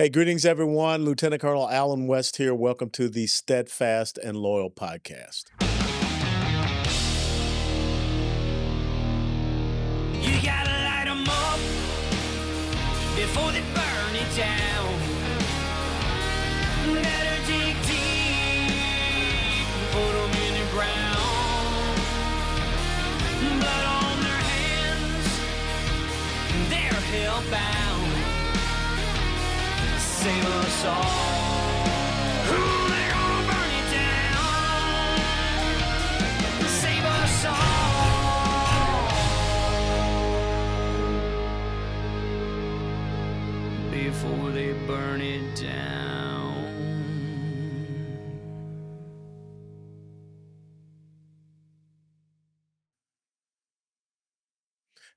Hey, greetings, everyone. Lieutenant Colonel Allen West here. Welcome to the Steadfast and Loyal podcast. You gotta light 'em up before they burn it down. Better dig deep, put 'em in the ground. Blood on their hands, they're hellbound. Save us all. Ooh, they're gonna burn it down. Save us all before they burn it down.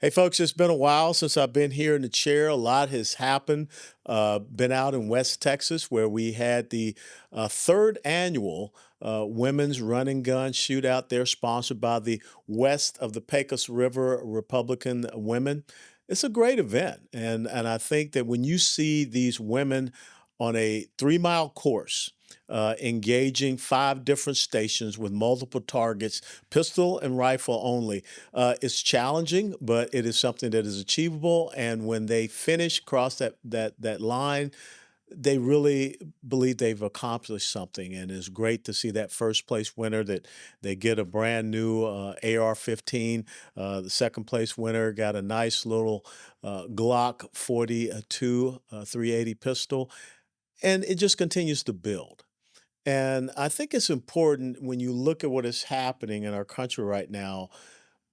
Hey, folks, it's been a while since I've been here in the chair. A lot has happened. Been out in West Texas where we had the third annual Women's Run and Gun Shootout there, sponsored by the West of the Pecos River Republican Women. It's a great event. And I think that when you see these women on a 3 mile course, engaging 5 different stations with multiple targets, pistol and rifle only. It's challenging, but it is something that is achievable. And when they finish, cross that line, they really believe they've accomplished something. And it's great to see that first place winner that they get a brand new AR-15. The second place winner got a nice little Glock 42 380 pistol. And it just continues to build. And I think it's important when you look at what is happening in our country right now,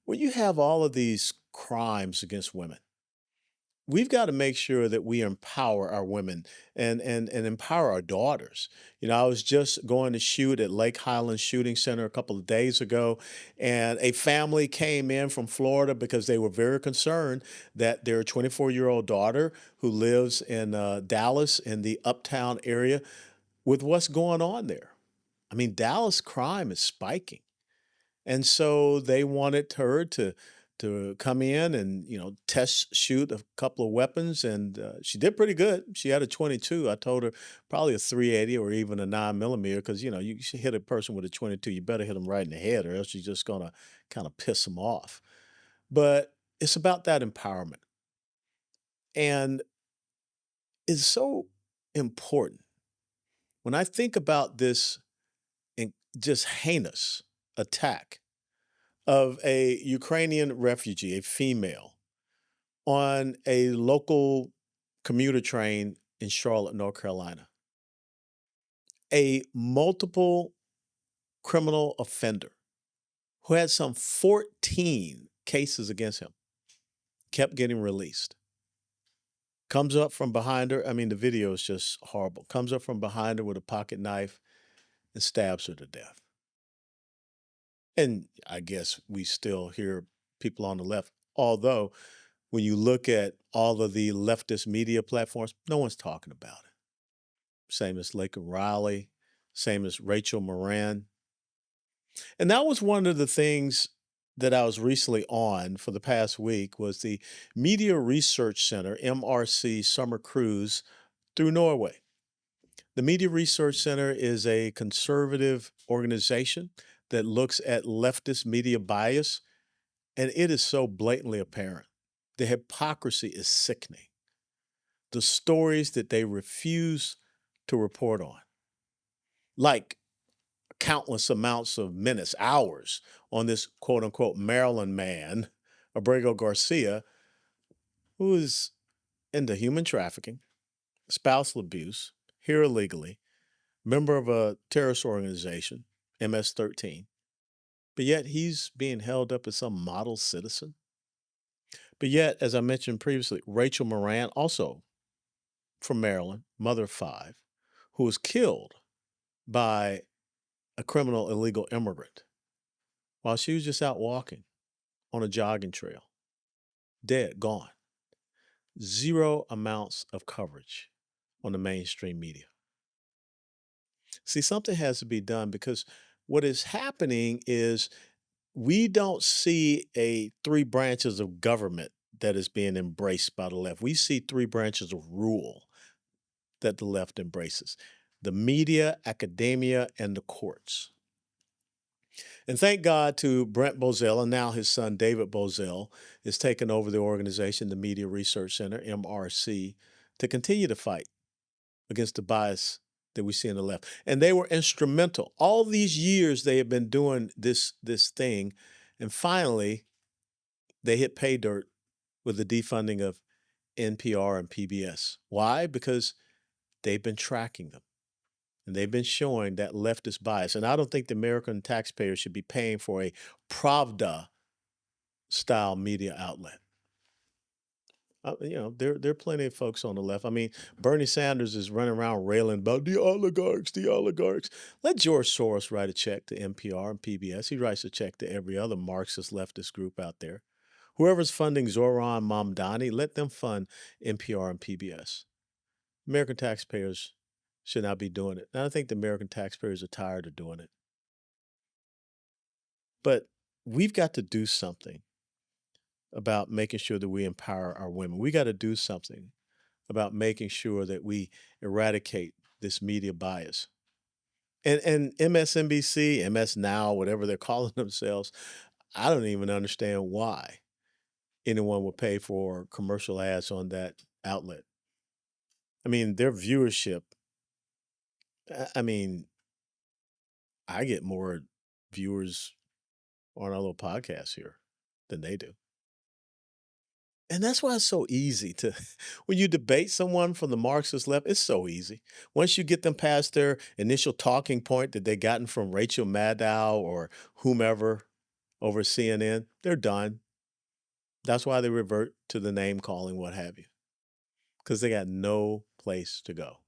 when you have all of these crimes against women. We've got to make sure that we empower our women and empower our daughters. You know, I was just going to shoot at Lake Highlands Shooting Center a couple of days ago, and a family came in from Florida because they were very concerned that their 24-year-old daughter, who lives in Dallas in the uptown area, with what's going on there. I mean, Dallas crime is spiking. And so they wanted her to come in and, test shoot a couple of weapons, and she did pretty good. She had a 22. I told her probably a 380 or even a 9 millimeter, because you should hit a person with a 22, you better hit them right in the head, or else you're just gonna kind of piss them off. But it's about that empowerment, and it's so important when I think about this just heinous attack of a Ukrainian refugee, a female, on a local commuter train in Charlotte, North Carolina. A multiple criminal offender who had some 14 cases against him kept getting released. Comes up from behind her. I mean, the video is just horrible. Comes up from behind her with a pocket knife and stabs her to death. And I guess we still hear people on the left, although when you look at all of the leftist media platforms, no one's talking about it. Same as Laken Riley, same as Rachel Moran. And that was one of the things that I was recently on for the past week was the Media Research Center, MRC summer cruise through Norway. The Media Research Center is a conservative organization that looks at leftist media bias, and it is so blatantly apparent. The hypocrisy is sickening. The stories that they refuse to report on, like countless amounts of minutes, hours on this quote unquote Maryland man, Abrego Garcia, who is into human trafficking, spousal abuse, here illegally, member of a terrorist organization, MS-13, but yet he's being held up as some model citizen. But yet, as I mentioned previously, Rachel Moran, also from Maryland, mother of 5, who was killed by a criminal illegal immigrant while she was just out walking on a jogging trail. Dead, gone. Zero amounts of coverage on the mainstream media. See, something has to be done because what is happening is we don't see a 3 branches of government that is being embraced by the left. We see 3 branches of rule. that the left embraces: the media, academia, and the courts. And thank God to Brent Bozell, and now his son David Bozell is taking over the organization, the Media Research Center, MRC, to continue to fight against the bias that we see in the left. And they were instrumental. All these years they have been doing this thing, and finally they hit pay dirt with the defunding of NPR and PBS. Why? Because they've been tracking them. And they've been showing that leftist bias. And I don't think the American taxpayer should be paying for a Pravda-style media outlet. There are plenty of folks on the left. I mean, Bernie Sanders is running around railing about the oligarchs, the oligarchs. Let George Soros write a check to NPR and PBS. He writes a check to every other Marxist leftist group out there. Whoever's funding Zoran Mamdani, let them fund NPR and PBS. American taxpayers should not be doing it. And I think the American taxpayers are tired of doing it. But we've got to do something about making sure that we empower our women. We got to do something about making sure that we eradicate this media bias. And MSNBC, MS Now, whatever they're calling themselves, I don't even understand why anyone would pay for commercial ads on that outlet. I mean, their viewership, I mean, I get more viewers on our little podcast here than they do. And that's why it's so easy to, when you debate someone from the Marxist left, it's so easy. Once you get them past their initial talking point that they gotten from Rachel Maddow or whomever over CNN, they're done. That's why they revert to the name calling, what have you, because they got no place to go.